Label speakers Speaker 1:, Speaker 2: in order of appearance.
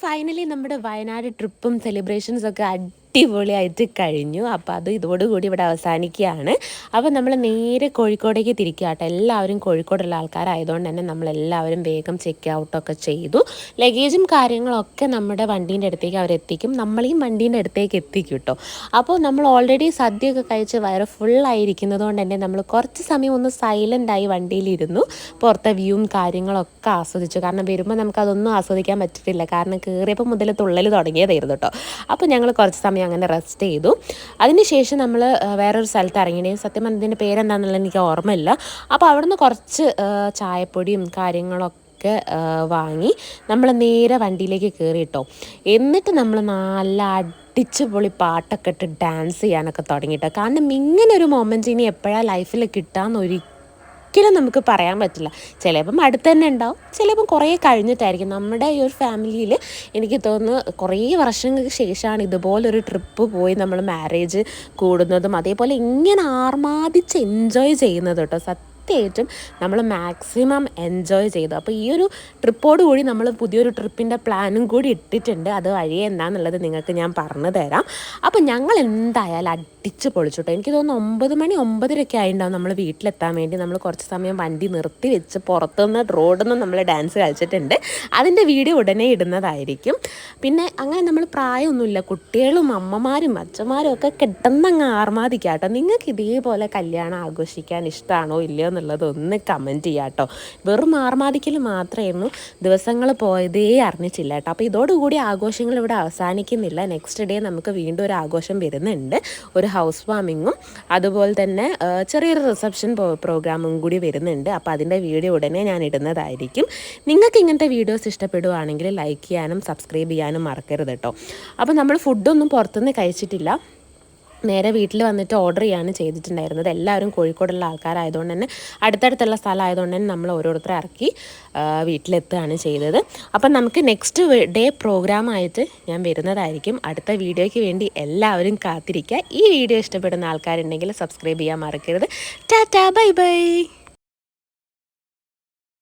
Speaker 1: Finally നമ്മുടെ വയനാട് ട്രിപ്പും സെലിബ്രേഷൻസൊക്കെ അടിപൊളിയായിട്ട് കഴിഞ്ഞു. അപ്പോൾ അത് ഇതോടുകൂടി ഇവിടെ അവസാനിക്കുകയാണ്. അപ്പോൾ നമ്മൾ നേരെ കോഴിക്കോടേക്ക് തിരിക്കുക കേട്ടോ. എല്ലാവരും കോഴിക്കോടുള്ള ആൾക്കാരായതുകൊണ്ട് തന്നെ നമ്മളെല്ലാവരും വേഗം ചെക്ക് ഔട്ടൊക്കെ ചെയ്തു. ലഗേജും കാര്യങ്ങളൊക്കെ നമ്മുടെ വണ്ടീൻ്റെ അടുത്തേക്ക് അവരെത്തിക്കും, നമ്മളീ വണ്ടീൻ്റെ അടുത്തേക്ക് എത്തിക്കും കേട്ടോ. അപ്പോൾ നമ്മൾ ഓൾറെഡി സദ്യയൊക്കെ കഴിച്ച് വയറ് ഫുള്ളായിരിക്കുന്നത് കൊണ്ട് തന്നെ നമ്മൾ കുറച്ച് സമയം ഒന്ന് സൈലൻ്റായി വണ്ടിയിലിരുന്നു. പുറത്തെ വ്യൂവും കാര്യങ്ങളൊക്കെ ആസ്വദിച്ചു. കാരണം വരുമ്പോൾ നമുക്കതൊന്നും ആസ്വദിക്കാൻ പറ്റിയിട്ടില്ല. കാരണം കയറിയപ്പോൾ മുതൽ തുള്ളൽ തുടങ്ങിയതായിരുന്നു കേട്ടോ. അപ്പോൾ ഞങ്ങൾ കുറച്ച് സമയം അങ്ങനെ റെസ്റ്റ് ചെയ്തു. അതിനുശേഷം നമ്മൾ വേറൊരു സ്ഥലത്ത് ഇറങ്ങിയിട്ട്, സത്യം പറഞ്ഞതിൻ്റെ പേരെന്താണെന്നുള്ളത് എനിക്ക് ഓർമ്മയില്ല. അപ്പോൾ അവിടുന്ന് കുറച്ച് ചായപ്പൊടിയും കാര്യങ്ങളൊക്കെ വാങ്ങി നമ്മൾ നേരെ വണ്ടിയിലേക്ക് കയറി കേട്ടോ. എന്നിട്ട് നമ്മൾ നല്ല അടിച്ച് പൊളി പാട്ടൊക്കെ ഇട്ട് ഡാൻസ് ചെയ്യാനൊക്കെ തുടങ്ങിയിട്ടോ. കാരണം ഇങ്ങനൊരു മൊമെൻറ്റ് ഇനി എപ്പോഴാണ് ലൈഫിൽ കിട്ടാമെന്ന് ഒരിക്കലും നമുക്ക് പറയാൻ പറ്റില്ല. ചിലപ്പം അടുത്ത് തന്നെ ഉണ്ടാവും, ചിലപ്പം കുറേ കഴിഞ്ഞിട്ടായിരിക്കും. നമ്മുടെ ഈ ഒരു ഫാമിലിയിൽ എനിക്ക് തോന്നുന്നു കുറേ വർഷങ്ങൾക്ക് ശേഷമാണ് ഇതുപോലൊരു ട്രിപ്പ് പോയി നമ്മൾ മാരേജ് കൂടുന്നതും അതേപോലെ ഇങ്ങനെ ആർമാദിച്ച് എൻജോയ് ചെയ്യുന്നത് കേട്ടോ. സത്യമായിട്ടും നമ്മൾ മാക്സിമം എൻജോയ് ചെയ്തു. അപ്പോൾ ഈ ഒരു ട്രിപ്പോട് കൂടി നമ്മൾ പുതിയൊരു ട്രിപ്പിൻ്റെ പ്ലാനും കൂടി ഇട്ടിട്ടുണ്ട്. അത് വഴിയെ എന്താണെന്നുള്ളത് നിങ്ങൾക്ക് ഞാൻ പറഞ്ഞു തരാം. അപ്പോൾ ഞങ്ങൾ എന്തായാലും അടിച്ച് പൊളിച്ചു കേട്ടോ. എനിക്ക് തോന്നുന്നു 9 മണി 9:30 ആയിട്ടുണ്ടാവും നമ്മൾ വീട്ടിലെത്താൻ വേണ്ടി. നമ്മൾ കുറച്ച് സമയം വണ്ടി നിർത്തി വെച്ച് പുറത്തുനിന്ന് റോഡിൽ നിന്ന് നമ്മൾ ഡാൻസ് കളിച്ചിട്ടുണ്ട്. അതിൻ്റെ വീഡിയോ ഉടനെ ഇടുന്നതായിരിക്കും. പിന്നെ അങ്ങനെ നമ്മൾ പ്രായമൊന്നുമില്ല, കുട്ടികളും അമ്മമാരും അച്ഛന്മാരും ഒക്കെ കിട്ടുന്നങ്ങ് ആർമാദിക്കുക കേട്ടോ. നിങ്ങൾക്ക് ഇതേപോലെ കല്യാണം ആഘോഷിക്കാൻ ഇഷ്ടമാണോ ഇല്ലയോ എന്നുള്ളത് ഒന്ന് കമൻറ്റ് ചെയ്യാം കേട്ടോ. വെറും ആർമാദിക്കൽ മാത്രമായിരുന്നു, ദിവസങ്ങൾ പോയതേ അറിഞ്ഞിട്ടില്ല കേട്ടോ. അപ്പോൾ ഇതോടുകൂടി ആഘോഷങ്ങൾ ഇവിടെ അവസാനിക്കുന്നില്ല. നെക്സ്റ്റ് ഡേ നമുക്ക് വീണ്ടും ഒരു ആഘോഷം വരുന്നുണ്ട്, ഒരു ഹൗസ് വാമിങ്ങും അതുപോലെ തന്നെ ചെറിയൊരു റിസപ്ഷൻ പ്രോഗ്രാമും കൂടി വരുന്നുണ്ട്. അപ്പോൾ അതിൻ്റെ വീഡിയോ ഉടനെ ഞാൻ ഇടുന്നതായിരിക്കും. നിങ്ങൾക്ക് ഇങ്ങനത്തെ വീഡിയോസ് ഇഷ്ടപ്പെടുവാണെങ്കിൽ ലൈക്ക് ചെയ്യാനും സബ്സ്ക്രൈബ് ചെയ്യാനും മറക്കരുത് കേട്ടോ. അപ്പോൾ നമ്മൾ ഫുഡൊന്നും പുറത്തുനിന്ന് കഴിച്ചിട്ടില്ല, നേരെ വീട്ടിൽ വന്നിട്ട് ഓർഡർ ചെയ്യാണ് ചെയ്തിട്ടുണ്ടായിരുന്നത്. എല്ലാവരും കോഴിക്കോടുള്ള ആൾക്കാരായതുകൊണ്ട് തന്നെ അടുത്തടുത്തുള്ള സ്ഥലമായതുകൊണ്ട് തന്നെ നമ്മൾ ഓരോരുത്തരെ ഇറക്കി വീട്ടിലെത്തുകയാണ് ചെയ്തത്. അപ്പം നമുക്ക് നെക്സ്റ്റ് ഡേ പ്രോഗ്രാമായിട്ട് ഞാൻ വരുന്നതായിരിക്കും. അടുത്ത വീഡിയോയ്ക്ക് വേണ്ടി എല്ലാവരും കാത്തിരിക്കുക. ഈ വീഡിയോ ഇഷ്ടപ്പെടുന്ന ആൾക്കാരുണ്ടെങ്കിൽ സബ്സ്ക്രൈബ് ചെയ്യാൻ മറക്കരുത്. Tata, bye bye.